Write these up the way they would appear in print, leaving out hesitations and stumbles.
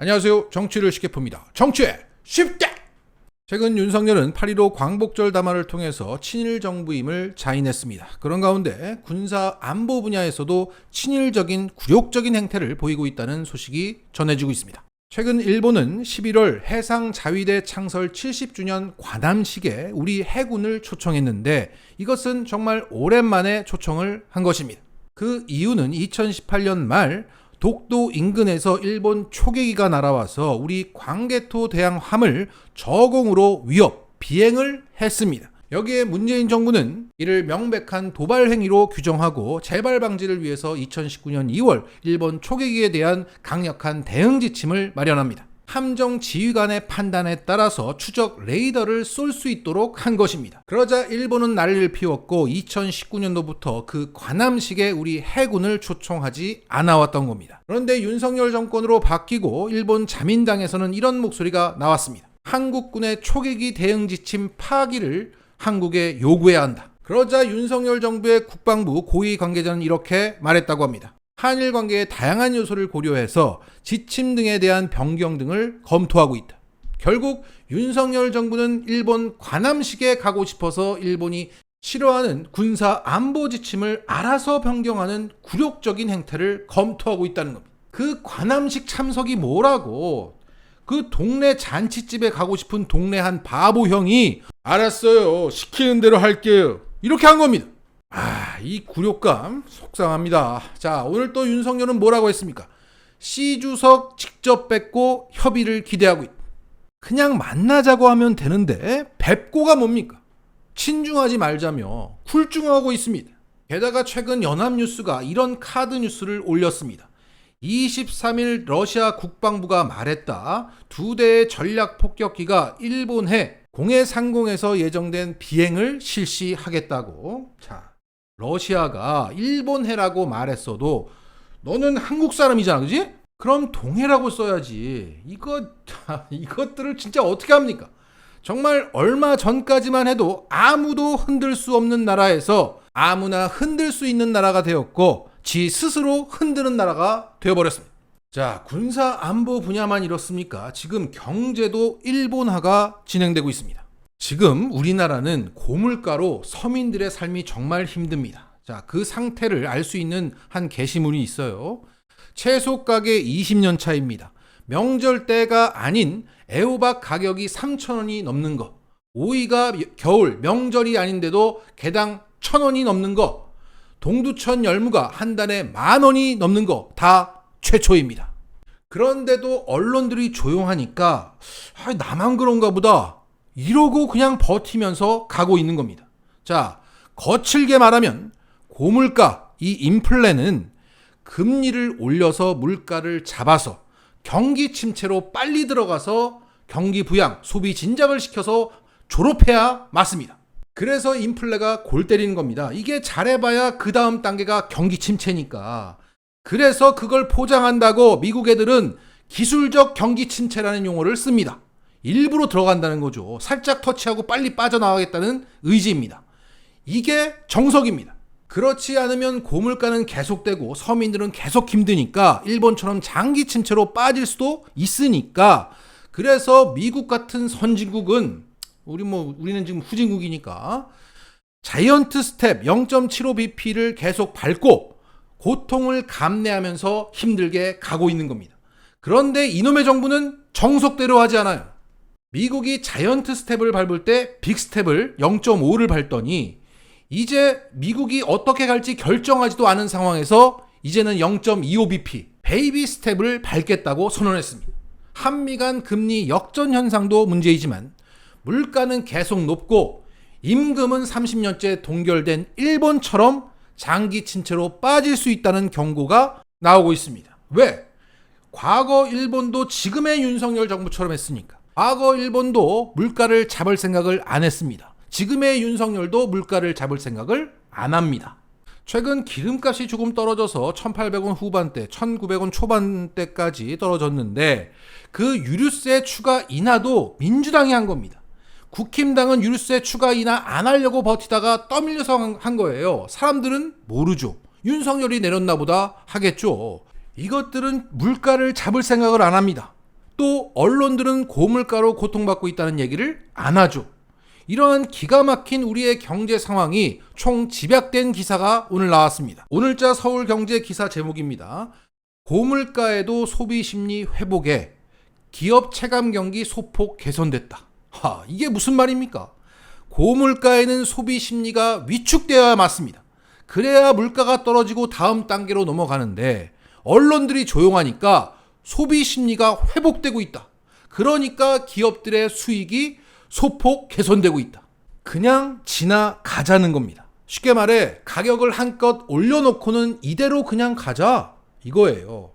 안녕하세요. 정치를 쉽게 풉니다. 정치에 쉽게! 최근 윤석열은 8.15 광복절 담화를 통해서 친일 정부임을 자인했습니다. 그런 가운데 군사 안보 분야에서도 친일적인 굴욕적인 행태를 보이고 있다는 소식이 전해지고 있습니다. 최근 일본은 11월 해상자위대 창설 70주년 관함식에 우리 해군을 초청했는데 이것은 정말 오랜만에 초청을 한 것입니다. 그 이유는 2018년 말 독도 인근에서 일본 초계기가 날아와서 우리 광개토 대항함을 저공으로 위협, 비행을 했습니다. 여기에 문재인 정부는 이를 명백한 도발 행위로 규정하고 재발 방지를 위해서 2019년 2월 일본 초계기에 대한 강력한 대응 지침을 마련합니다. 함정 지휘관의 판단에 따라서 추적 레이더를 쏠 수 있도록 한 것입니다. 그러자 일본은 난리를 피웠고 2019년도부터 그 관함식에 우리 해군을 초청하지 않아왔던 겁니다. 그런데 윤석열 정권으로 바뀌고 일본 자민당에서는 이런 목소리가 나왔습니다. 한국군의 초계기 대응 지침 파기를 한국에 요구해야 한다. 그러자 윤석열 정부의 국방부 고위 관계자는 이렇게 말했다고 합니다. 한일 관계의 다양한 요소를 고려해서 지침 등에 대한 변경 등을 검토하고 있다. 결국 윤석열 정부는 일본 관함식에 가고 싶어서 일본이 싫어하는 군사 안보 지침을 알아서 변경하는 굴욕적인 행태를 검토하고 있다는 겁니다. 그 관함식 참석이 뭐라고? 그 동네 잔치집에 가고 싶은 동네 한 바보 형이 알았어요. 시키는 대로 할게요. 이렇게 한 겁니다. 이 굴욕감 속상합니다. 자, 오늘 또 윤석열은 뭐라고 했습니까? 씨 주석 직접 뵙고 협의를 기대하고 있다. 그냥 만나자고 하면 되는데 뵙고가 뭡니까? 친중하지 말자며 굴중하고 있습니다. 게다가 최근 연합뉴스가 이런 카드 뉴스를 올렸습니다. 23일 러시아 국방부가 말했다. 2대의 전략 폭격기가 일본해 공해 상공에서 예정된 비행을 실시하겠다고. 자, 러시아가 일본해라고 말했어도 너는 한국 사람이잖아, 그지? 그럼 동해라고 써야지. 이것들을 진짜 어떻게 합니까? 정말 얼마 전까지만 해도 아무도 흔들 수 없는 나라에서 아무나 흔들 수 있는 나라가 되었고 지 스스로 흔드는 나라가 되어버렸습니다. 자, 군사 안보 분야만 이렇습니까? 지금 경제도 일본화가 진행되고 있습니다. 지금 우리나라는 고물가로 서민들의 삶이 정말 힘듭니다. 자, 그 상태를 알 수 있는 한 게시물이 있어요. 채소 가게 20년 차입니다. 명절 때가 아닌 애호박 가격이 3,000원이 넘는 거, 오이가 겨울 명절이 아닌데도 개당 1,000원이 넘는 거, 동두천 열무가 한 단에 10,000원이 넘는 거 다 최초입니다. 그런데도 언론들이 조용하니까 나만 그런가 보다 이러고 그냥 버티면서 가고 있는 겁니다. 자, 거칠게 말하면 고물가, 이 인플레는 금리를 올려서 물가를 잡아서 경기 침체로 빨리 들어가서 경기 부양, 소비 진작을 시켜서 졸업해야 맞습니다. 그래서 인플레가 골 때리는 겁니다. 이게 잘해봐야 그 다음 단계가 경기 침체니까. 그래서 그걸 포장한다고 미국 애들은 기술적 경기 침체라는 용어를 씁니다. 일부러 들어간다는 거죠. 살짝 터치하고 빨리 빠져나가겠다는 의지입니다. 이게 정석입니다. 그렇지 않으면 고물가는 계속되고 서민들은 계속 힘드니까 일본처럼 장기 침체로 빠질 수도 있으니까, 그래서 미국 같은 선진국은 우리는 지금 후진국이니까 자이언트 스텝 0.75bp를 계속 밟고 고통을 감내하면서 힘들게 가고 있는 겁니다. 그런데 이놈의 정부는 정석대로 하지 않아요. 미국이 자이언트 스텝을 밟을 때 빅스텝을 0.5를 밟더니 이제 미국이 어떻게 갈지 결정하지도 않은 상황에서 이제는 0.25bp 베이비 스텝을 밟겠다고 선언했습니다. 한미 간 금리 역전 현상도 문제이지만 물가는 계속 높고 임금은 30년째 동결된 일본처럼 장기 침체로 빠질 수 있다는 경고가 나오고 있습니다. 왜? 과거 일본도 지금의 윤석열 정부처럼 했으니까. 과거 일본도 물가를 잡을 생각을 안 했습니다. 지금의 윤석열도 물가를 잡을 생각을 안 합니다. 최근 기름값이 조금 떨어져서 1,800원 후반대, 1,900원 초반대까지 떨어졌는데 그 유류세 추가 인하도 민주당이 한 겁니다. 국힘당은 유류세 추가 인하 안 하려고 버티다가 떠밀려서 한 거예요. 사람들은 모르죠. 윤석열이 내렸나 보다 하겠죠. 이것들은 물가를 잡을 생각을 안 합니다. 또 언론들은 고물가로 고통받고 있다는 얘기를 안 하죠. 이러한 기가 막힌 우리의 경제 상황이 총 집약된 기사가 오늘 나왔습니다. 오늘자 서울경제 기사 제목입니다. 고물가에도 소비심리 회복에 기업 체감 경기 소폭 개선됐다. 이게 무슨 말입니까? 고물가에는 소비심리가 위축되어야 맞습니다. 그래야 물가가 떨어지고 다음 단계로 넘어가는데 언론들이 조용하니까 소비심리가 회복되고 있다. 그러니까 기업들의 수익이 소폭 개선되고 있다. 그냥 지나가자는 겁니다. 쉽게 말해 가격을 한껏 올려놓고는 이대로 그냥 가자 이거예요.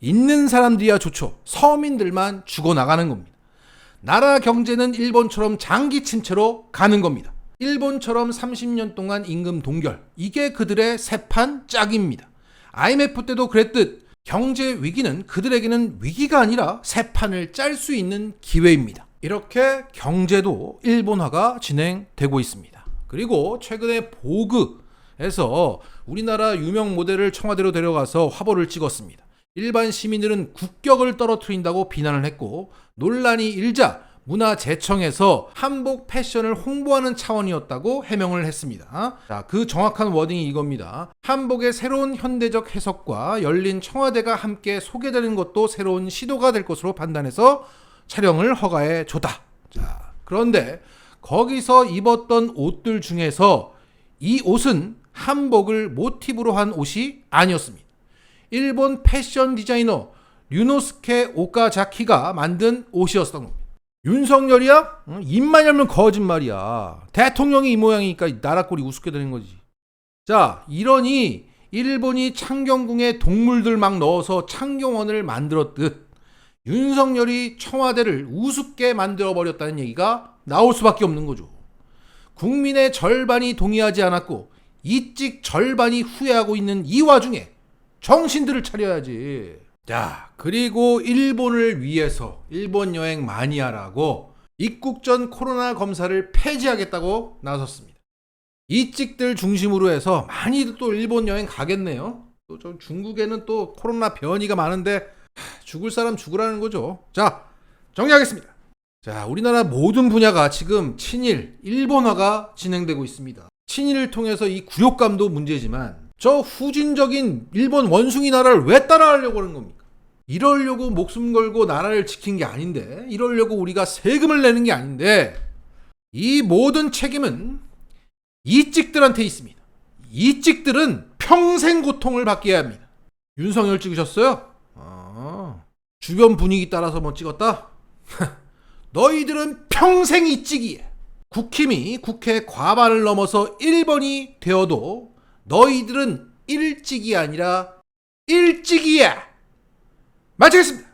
있는 사람들이야 좋죠. 서민들만 죽어나가는 겁니다. 나라 경제는 일본처럼 장기 침체로 가는 겁니다. 일본처럼 30년 동안 임금 동결, 이게 그들의 새판 짝입니다. IMF 때도 그랬듯 경제 위기는 그들에게는 위기가 아니라 새판을 짤 수 있는 기회입니다. 이렇게 경제도 일본화가 진행되고 있습니다. 그리고 최근에 보그에서 우리나라 유명 모델을 청와대로 데려가서 화보를 찍었습니다. 일반 시민들은 국격을 떨어뜨린다고 비난을 했고 논란이 일자 문화재청에서 한복 패션을 홍보하는 차원이었다고 해명을 했습니다. 자, 그 정확한 워딩이 이겁니다. 한복의 새로운 현대적 해석과 열린 청와대가 함께 소개되는 것도 새로운 시도가 될 것으로 판단해서 촬영을 허가해 줬다. 자, 그런데 거기서 입었던 옷들 중에서 이 옷은 한복을 모티브로 한 옷이 아니었습니다. 일본 패션 디자이너 류노스케 오카자키가 만든 옷이었던 겁니다. 윤석열이야? 입만 열면 거짓말이야. 대통령이 이 모양이니까 나라 꼴이 우습게 되는 거지. 자, 이러니 일본이 창경궁에 동물들 막 넣어서 창경원을 만들었듯 윤석열이 청와대를 우습게 만들어버렸다는 얘기가 나올 수밖에 없는 거죠. 국민의 절반이 동의하지 않았고 이찍 절반이 후회하고 있는 이 와중에 정신들을 차려야지. 자, 그리고 일본을 위해서 일본 여행 마니아라고 입국 전 코로나 검사를 폐지하겠다고 나섰습니다. 이찍들 중심으로 해서 많이들 또 일본 여행 가겠네요. 또 저 중국에는 또 코로나 변이가 많은데 죽을 사람 죽으라는 거죠. 자, 정리하겠습니다. 자, 우리나라 모든 분야가 지금 친일, 일본화가 진행되고 있습니다. 친일을 통해서 이 굴욕감도 문제지만 저 후진적인 일본 원숭이 나라를 왜 따라하려고 하는 겁니까? 이러려고 목숨 걸고 나라를 지킨 게 아닌데, 이러려고 우리가 세금을 내는 게 아닌데, 이 모든 책임은 이찍들한테 있습니다. 이찍들은 평생 고통을 받게 합니다. 윤석열 찍으셨어요? 주변 분위기 따라서 뭐 찍었다? 너희들은 평생 이찍이야. 국힘이 국회 과반을 넘어서 1번이 되어도 너희들은 일찍이 아니라 일찍이야. 마치겠습니다.